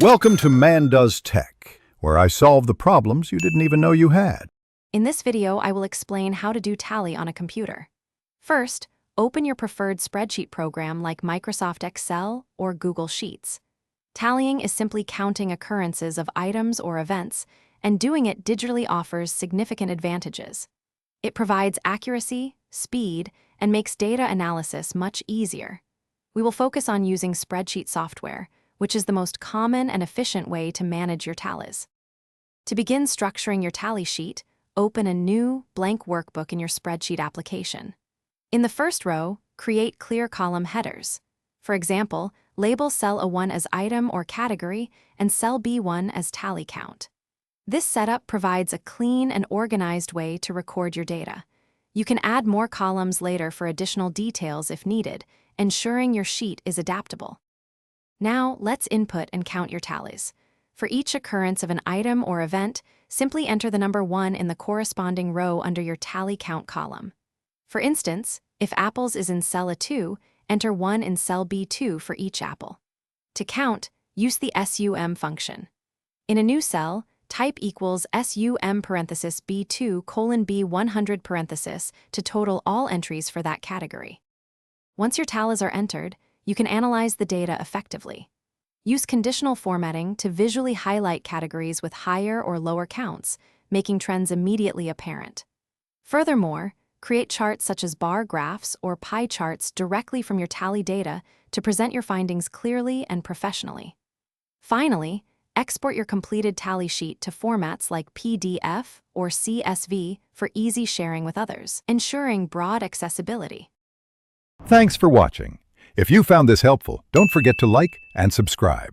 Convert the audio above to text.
Welcome to Man Does Tech, where I solve the problems you didn't even know you had. In this video, I will explain how to do tally on a computer. First, open your preferred spreadsheet program like Microsoft Excel or Google Sheets. Tallying is simply counting occurrences of items or events, and doing it digitally offers significant advantages. It provides accuracy, speed, and makes data analysis much easier. We will focus on using spreadsheet software, which is the most common and efficient way to manage your tallies. To begin structuring your tally sheet, open a new, blank workbook in your spreadsheet application. In the first row, create clear column headers. For example, label cell A1 as item or category and cell B1 as tally count. This setup provides a clean and organized way to record your data. You can add more columns later for additional details if needed, ensuring your sheet is adaptable. Now, let's input and count your tallies. For each occurrence of an item or event, simply enter the number 1 in the corresponding row under your tally count column. For instance, if apples is in cell A2, enter 1 in cell B2 for each apple. To count, use the SUM function. In a new cell, type equals SUM parenthesis B2 colon B100 parenthesis to total all entries for that category. Once your tallies are entered, you can analyze the data effectively. Use conditional formatting to visually highlight categories with higher or lower counts, making trends immediately apparent. Furthermore, create charts such as bar graphs or pie charts directly from your tally data to present your findings clearly and professionally. Finally, export your completed tally sheet to formats like PDF or CSV for easy sharing with others, ensuring broad accessibility. Thanks for watching. If you found this helpful, don't forget to like and subscribe.